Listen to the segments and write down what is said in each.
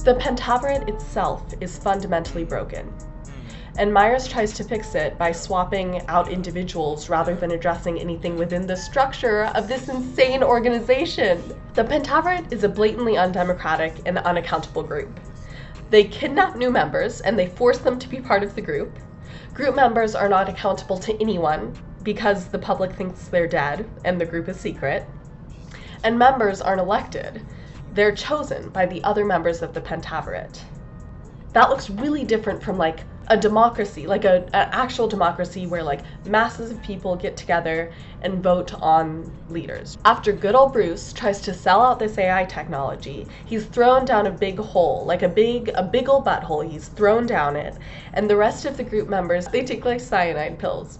The Pentavarate itself is fundamentally broken, and Meyers tries to fix it by swapping out individuals rather than addressing anything within the structure of this insane organization. The Pentavarate is a blatantly undemocratic and unaccountable group. They kidnap new members and they force them to be part of the group. Group members are not accountable to anyone because the public thinks they're dead and the group is secret. And members aren't elected. They're chosen by the other members of the Pentavarate. That looks really different from like a democracy, like an actual democracy where like masses of people get together and vote on leaders. After good old Bruce tries to sell out this AI technology, he's thrown down a big hole, like a big old butthole. He's thrown down it, and the rest of the group members, they take like cyanide pills.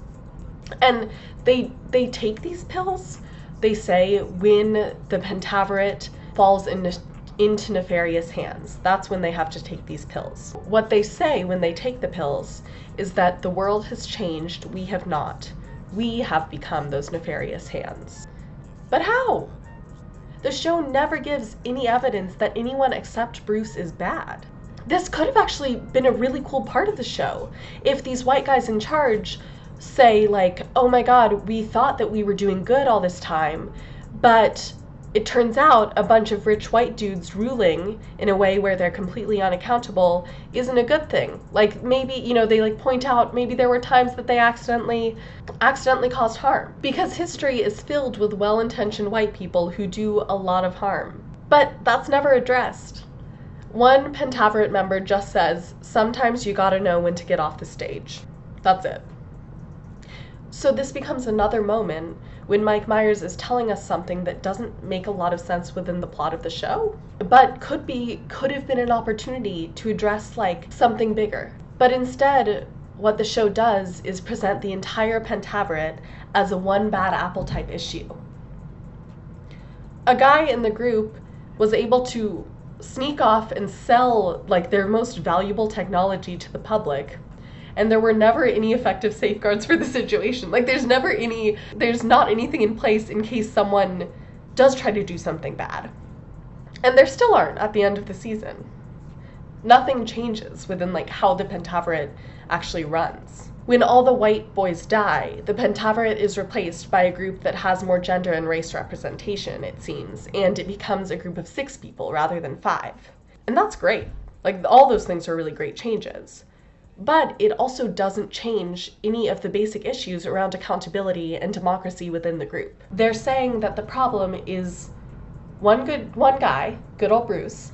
And they take these pills, they say, when the Pentavarate falls into nefarious hands. That's when they have to take these pills. What they say when they take the pills is that the world has changed, we have not. We have become those nefarious hands. But how? The show never gives any evidence that anyone except Bruce is bad. This could have actually been a really cool part of the show if these white guys in charge say like, oh my god, we thought that we were doing good all this time, but it turns out a bunch of rich white dudes ruling in a way where they're completely unaccountable isn't a good thing. Like maybe, you know, they like point out maybe there were times that they accidentally caused harm. Because history is filled with well-intentioned white people who do a lot of harm. But that's never addressed. One Pentavarate member just says, sometimes you gotta know when to get off the stage. That's it. So this becomes another moment when Mike Meyers is telling us something that doesn't make a lot of sense within the plot of the show, but could have been an opportunity to address like something bigger. But instead, what the show does is present the entire Pentavarate as a one bad apple type issue. A guy in the group was able to sneak off and sell like their most valuable technology to the public, and there were never any effective safeguards for the situation. Like there's not anything in place in case someone does try to do something bad. And there still aren't at the end of the season. Nothing changes within like how the Pentavarate actually runs. When all the white boys die, the Pentavarate is replaced by a group that has more gender and race representation, it seems, and it becomes a group of 6 people rather than 5. And that's great. Like all those things are really great changes. But it also doesn't change any of the basic issues around accountability and democracy within the group. They're saying that the problem is one guy, good old Bruce,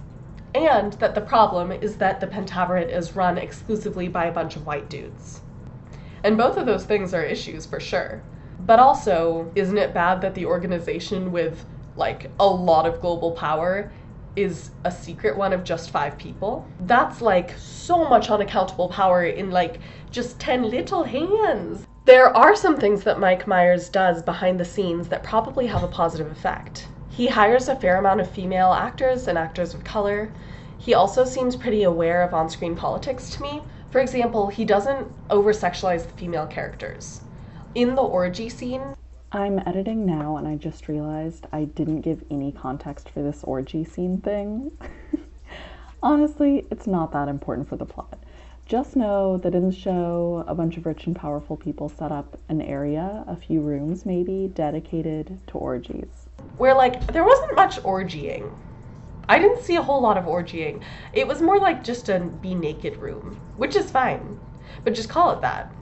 and that the problem is that the Pentavarate is run exclusively by a bunch of white dudes. And both of those things are issues for sure. But also, isn't it bad that the organization with like a lot of global power is a secret one of just 5 people? That's like so much unaccountable power in like just 10 little hands. There are some things that Mike Meyers does behind the scenes that probably have a positive effect. He hires a fair amount of female actors and actors of color. He also seems pretty aware of on-screen politics to me. For example, he doesn't over-sexualize the female characters. In the orgy scene, I'm editing now and I just realized I didn't give any context for this orgy scene thing. Honestly, it's not that important for the plot. Just know that in the show, a bunch of rich and powerful people set up an area, a few rooms maybe, dedicated to orgies. Where like, there wasn't much orgying. I didn't see a whole lot of orgying. It was more like just a be naked room, which is fine, but just call it that.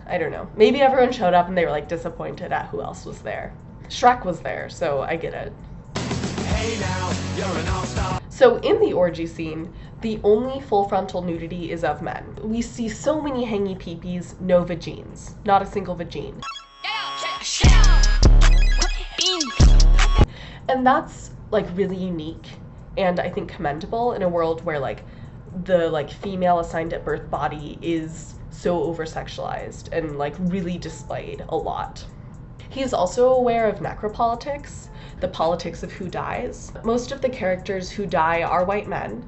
I don't know. Maybe everyone showed up and they were like disappointed at who else was there. Shrek was there, so I get it. Hey now, you're an all-star. So in the orgy scene, the only full frontal nudity is of men. We see so many hangy peepees, no vagines. Not a single vagine. And that's like really unique and I think commendable in a world where like the like female assigned at birth body is so over-sexualized and like really displayed a lot. He's also aware of necropolitics, the politics of who dies. Most of the characters who die are white men,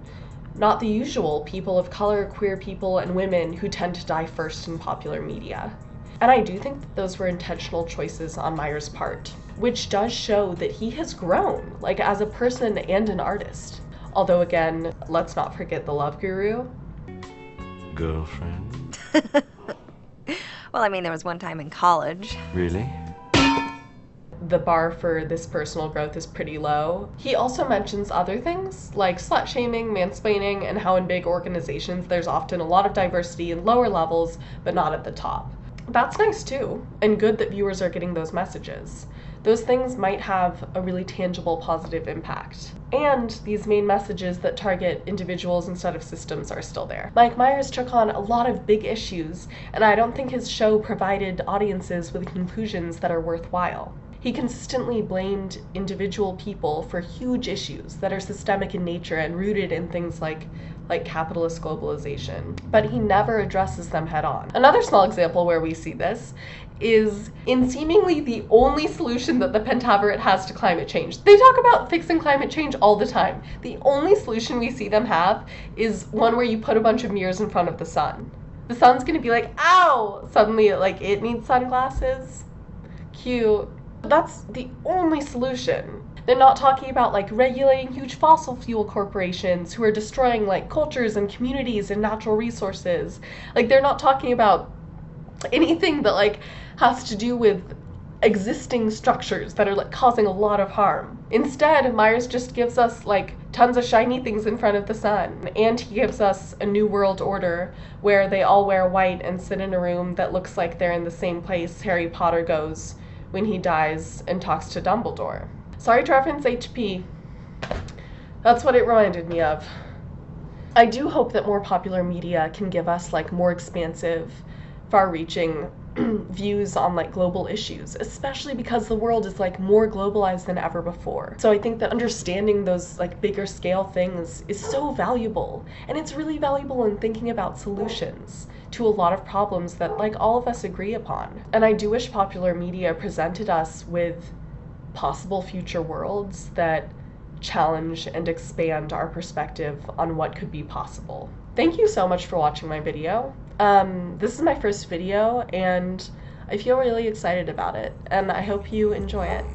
not the usual people of color, queer people, and women who tend to die first in popular media. And I do think that those were intentional choices on Meyers' part, which does show that he has grown, like as a person and an artist. Although again, let's not forget the love guru. Girlfriend? Well, I mean, there was one time in college. Really? The bar for this personal growth is pretty low. He also mentions other things like slut shaming, mansplaining, and how in big organizations there's often a lot of diversity in lower levels, but not at the top. That's nice too, and good that viewers are getting those messages. Those things might have a really tangible positive impact. And these main messages that target individuals instead of systems are still there. Mike Meyers took on a lot of big issues, and I don't think his show provided audiences with conclusions that are worthwhile. He consistently blamed individual people for huge issues that are systemic in nature and rooted in things like capitalist globalization, but he never addresses them head on. Another small example where we see this is in seemingly the only solution that the Pentavarate has to climate change. They talk about fixing climate change all the time. The only solution we see them have is one where you put a bunch of mirrors in front of the sun. The sun's gonna be like, ow! Suddenly, like, it needs sunglasses. Cute. That's the only solution. They're not talking about like regulating huge fossil fuel corporations who are destroying like cultures and communities and natural resources. Like, they're not talking about anything that like has to do with existing structures that are like causing a lot of harm. Instead, Meyers just gives us like tons of shiny things in front of the sun, and he gives us a new world order where they all wear white and sit in a room that looks like they're in the same place Harry Potter goes when he dies and talks to Dumbledore. Sorry to reference HP. That's what it reminded me of. I do hope that more popular media can give us like more expansive, far-reaching views on like global issues, especially because the world is like more globalized than ever before. So I think that understanding those like bigger scale things is so valuable, and it's really valuable in thinking about solutions to a lot of problems that like all of us agree upon. And I do wish popular media presented us with possible future worlds that challenge and expand our perspective on what could be possible. Thank you so much for watching my video. This is my first video, and I feel really excited about it, and I hope you enjoy it.